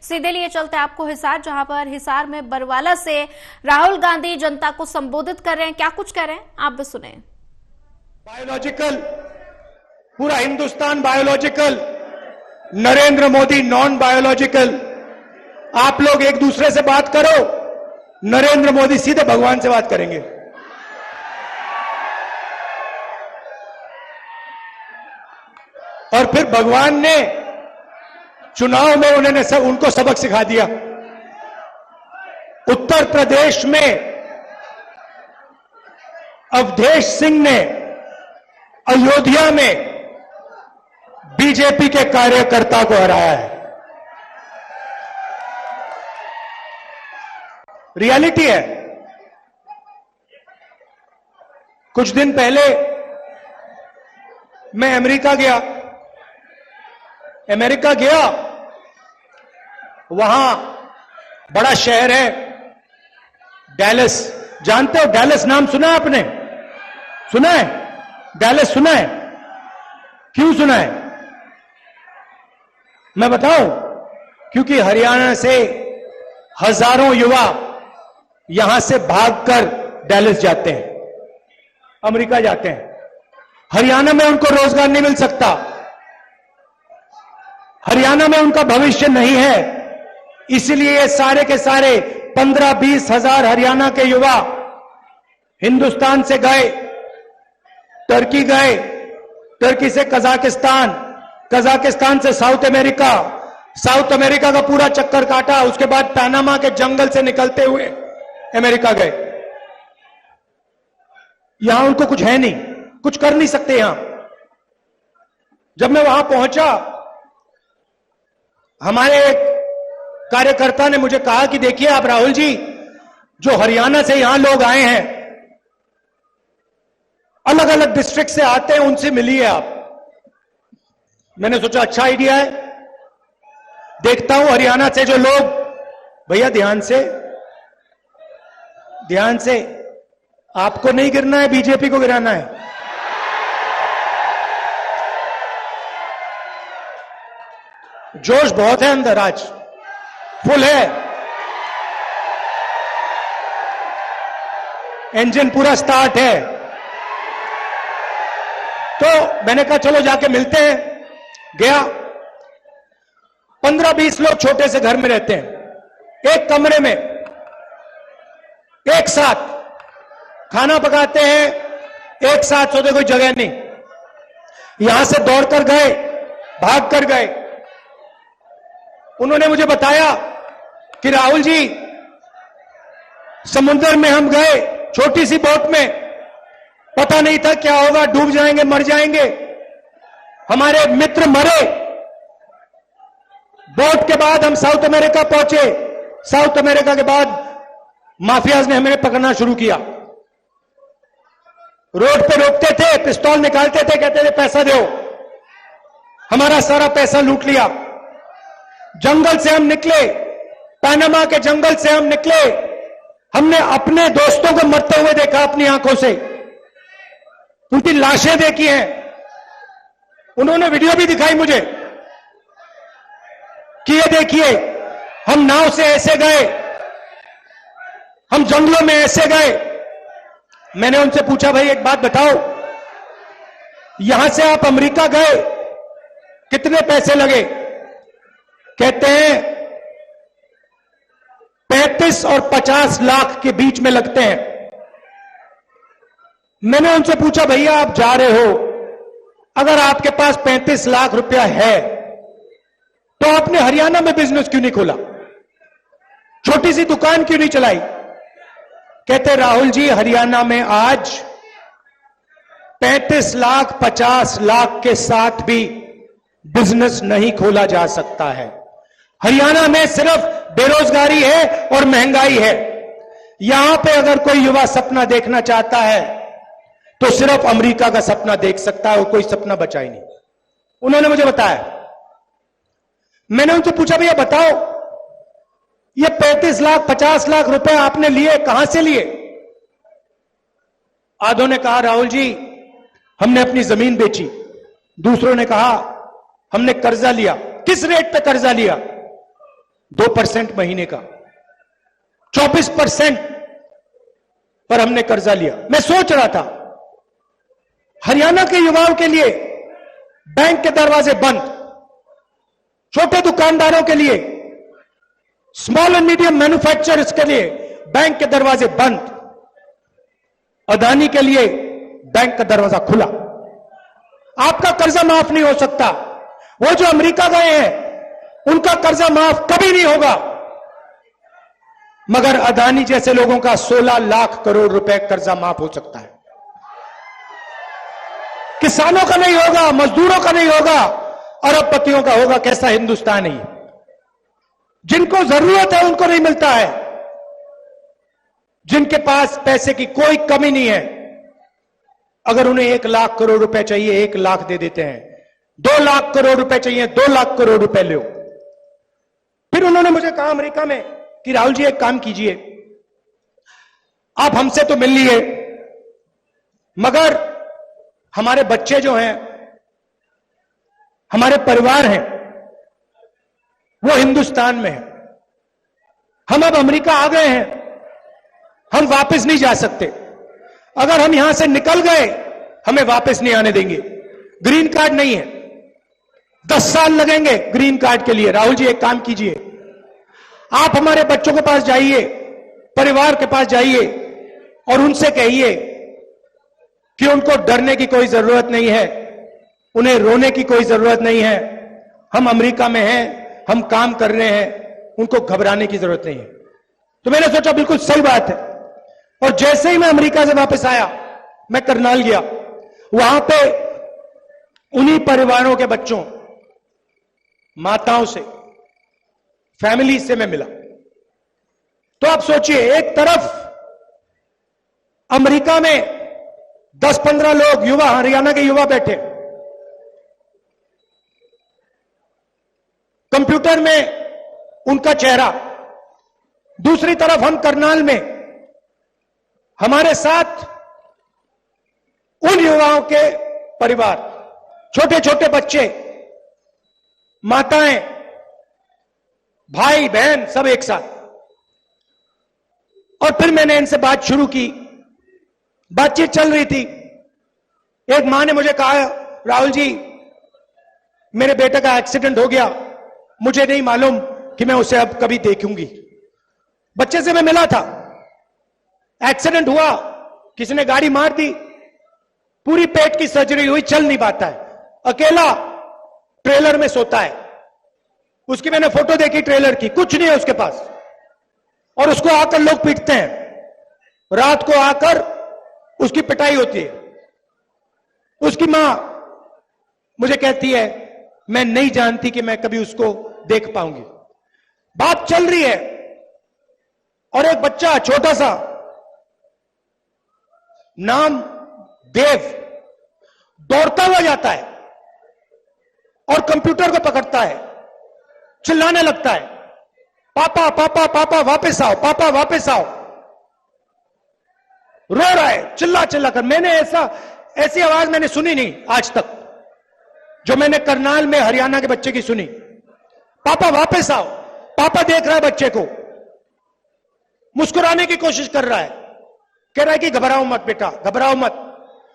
सीधे लिए चलते हैं आपको हिसार, जहां पर हिसार में बरवाला से राहुल गांधी जनता को संबोधित कर रहे हैं। क्या कुछ कह रहे हैं आप भी सुने। बायोलॉजिकल, पूरा Hindustan biological, Narendra Modi non biological. आप लोग एक दूसरे से बात करो, नरेंद्र मोदी सीधे भगवान से बात करेंगे। और फिर भगवान ने चुनाव में उनको सबक सिखा दिया। उत्तर प्रदेश में अवधेश सिंह ने अयोध्या में बीजेपी के कार्यकर्ता को हराया है। रियलिटी है। कुछ दिन पहले मैं अमेरिका गया, वहां बड़ा शहर है डैलस। जानते हो डैलस? नाम सुना है आपने? सुना है? डैलस सुना है? क्यों सुना है? मैं बताऊं, क्योंकि हरियाणा से हजारों युवा यहां से भागकर डैलस जाते हैं, अमेरिका जाते हैं। हरियाणा में उनको रोजगार नहीं मिल सकता, हरियाणा में उनका भविष्य नहीं है। इसलिए ये सारे के सारे 15-20 हजार हरियाणा के युवा हिंदुस्तान से गए, टर्की गए, टर्की से कजाकिस्तान, कजाकिस्तान से साउथ अमेरिका, साउथ अमेरिका का पूरा चक्कर काटा, उसके बाद पनामा के जंगल से निकलते हुए अमेरिका गए। यहां उनको कुछ है नहीं, कुछ कर नहीं सकते यहां। जब मैं वहां पहुंचा, हमारे एक कार्यकर्ता ने मुझे कहा कि देखिए आप राहुल जी, जो हरियाणा से यहां लोग आए हैं, अलग अलग डिस्ट्रिक्ट से आते हैं, उनसे मिलिए आप। मैंने सोचा अच्छा आइडिया है, देखता हूं हरियाणा से जो लोग, भैया ध्यान से, ध्यान से, आपको नहीं गिरना है, बीजेपी को गिराना है। जोश बहुत है अंदर, आज फुल है, इंजन पूरा स्टार्ट है। तो मैंने कहा चलो जाके मिलते हैं। गया, 15-20 लोग छोटे से घर में रहते हैं, एक कमरे में एक साथ खाना पकाते हैं, एक साथ सोते, कोई जगह नहीं। यहां से दौड़कर गए, भाग कर गए। उन्होंने मुझे बताया कि राहुल जी, समुद्र में हम गए छोटी सी बोट में, पता नहीं था क्या होगा, डूब जाएंगे, मर जाएंगे। हमारे मित्र मरे। बोट के बाद हम साउथ अमेरिका पहुंचे। साउथ अमेरिका के बाद माफियाज ने हमें पकड़ना शुरू किया। रोड पे रोकते थे, पिस्तौल निकालते थे, कहते थे पैसा दो। हमारा सारा पैसा लूट लिया। जंगल से हम निकले, पनामा के जंगल से हम निकले। हमने अपने दोस्तों को मरते हुए देखा अपनी आंखों से, उनकी लाशें देखी हैं। उन्होंने वीडियो भी दिखाई मुझे कि ये देखिए, हम नाव से ऐसे गए, हम जंगलों में ऐसे गए। मैंने उनसे पूछा, भाई एक बात बताओ, यहां से आप अमेरिका गए, कितने पैसे लगे? कहते हैं 35 और 50 लाख के बीच में लगते हैं। मैंने उनसे पूछा, भैया आप जा रहे हो, अगर आपके पास 35 लाख रुपया है तो आपने हरियाणा में बिजनेस क्यों नहीं खोला, छोटी सी दुकान क्यों नहीं चलाई? कहते राहुल जी, हरियाणा में आज 35 लाख 50 लाख के साथ भी बिजनेस नहीं खोला जा सकता है। हरियाणा में सिर्फ बेरोजगारी है और महंगाई है। यहां पे अगर कोई युवा सपना देखना चाहता है तो सिर्फ अमेरिका का सपना देख सकता है, और कोई सपना बचा ही नहीं। उन्होंने मुझे बताया। मैंने उनसे पूछा, भैया बताओ, ये 35 लाख 50 लाख रुपए आपने लिए, कहां से लिए? आधों ने कहा, राहुल जी हमने अपनी जमीन बेची। दूसरों ने कहा हमने कर्जा लिया। किस रेट पे कर्जा लिया? 2% महीने का, 24% पर हमने कर्जा लिया। मैं सोच रहा था, हरियाणा के युवाओं के लिए बैंक के दरवाजे बंद, छोटे दुकानदारों के लिए, स्मॉल एंड मीडियम मैन्युफैक्चरर्स के लिए बैंक के दरवाजे बंद, अदानी के लिए बैंक का दरवाजा खुला। आपका कर्जा माफ नहीं हो सकता। वो जो अमेरिका गए हैं उनका कर्जा माफ कभी नहीं होगा, मगर अदानी जैसे लोगों का 16 लाख करोड़ रुपए कर्जा माफ हो सकता है। किसानों का नहीं होगा, मजदूरों का नहीं होगा, अरबपतियों का होगा। कैसा हिंदुस्तान है? जिनको जरूरत है उनको नहीं मिलता है, जिनके पास पैसे की कोई कमी नहीं है, अगर उन्हें 1 लाख करोड़ रुपए चाहिए 1 लाख दे देते हैं, 2 लाख करोड़ रुपए चाहिए 2 लाख करोड़ रुपए लो। फिर उन्होंने मुझे कहा अमेरिका में कि राहुल जी एक काम कीजिए, आप हमसे तो मिल लिए, मगर हमारे बच्चे जो हैं, हमारे परिवार हैं, वो हिंदुस्तान में है। हम अब अमेरिका आ गए हैं, हम वापस नहीं जा सकते। अगर हम यहां से निकल गए हमें वापस नहीं आने देंगे। ग्रीन कार्ड नहीं है, 10 साल लगेंगे ग्रीन कार्ड के लिए। राहुल जी एक काम कीजिए, आप हमारे बच्चों के पास जाइए, परिवार के पास जाइए और उनसे कहिए कि उनको डरने की कोई जरूरत नहीं है, उन्हें रोने की कोई जरूरत नहीं है। हम अमेरिका में हैं, हम काम कर रहे हैं, उनको घबराने की जरूरत नहीं है। तो मैंने सोचा बिल्कुल सही बात है। और जैसे ही मैं अमेरिका से वापस आया, मैं करनाल गया, वहां पे उन्हीं परिवारों के बच्चों, माताओं से, फैमिली से मैं मिला। तो आप सोचिए, एक तरफ अमेरिका में 10-15 लोग युवा, हरियाणा के युवा बैठे, कंप्यूटर में उनका चेहरा, दूसरी तरफ हम करनाल में, हमारे साथ उन युवाओं के परिवार, छोटे छोटे बच्चे, माताएं, भाई बहन, सब एक साथ। और फिर मैंने इनसे बात शुरू की, बातचीत चल रही थी। एक मां ने मुझे कहा, राहुल जी मेरे बेटे का एक्सीडेंट हो गया, मुझे नहीं मालूम कि मैं उसे अब कभी देखूंगी। बच्चे से मैं मिला था, एक्सीडेंट हुआ, किसी ने गाड़ी मार दी, पूरी पेट की सर्जरी हुई, चल नहीं पाता है, अकेला ट्रेलर में सोता है। उसकी मैंने फोटो देखी ट्रेलर की, कुछ नहीं है उसके पास, और उसको आकर लोग पीटते हैं। रात को आकर उसकी पिटाई होती है। उसकी मां मुझे कहती है, मैं नहीं जानती कि मैं कभी उसको देख पाऊंगी। बात चल रही है और एक बच्चा छोटा सा, नाम देव, दौड़ता हुआ जाता है और कंप्यूटर को पकड़ता है, चिल्लाने लगता है, पापा पापा पापा वापस आओ, पापा वापस आओ। रो रहा है चिल्ला चिल्ला कर। मैंने ऐसी आवाज मैंने सुनी नहीं आज तक, जो मैंने करनाल में हरियाणा के बच्चे की सुनी। पापा वापस आओ। पापा देख रहा है बच्चे को, मुस्कुराने की कोशिश कर रहा है, कह रहा है कि घबराओ मत बेटा, घबराओ मत।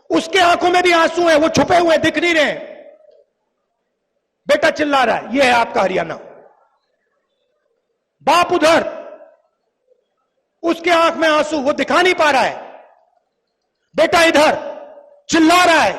उसके आंखों में भी आंसू हैं, वो छुपे हुए दिख नहीं रहे। बेटा चिल्ला रहा है। यह है आपका हरियाणा। बाप उधर, उसके आंख में आंसू, वो दिखा नहीं पा रहा है। बेटा इधर चिल्ला रहा है,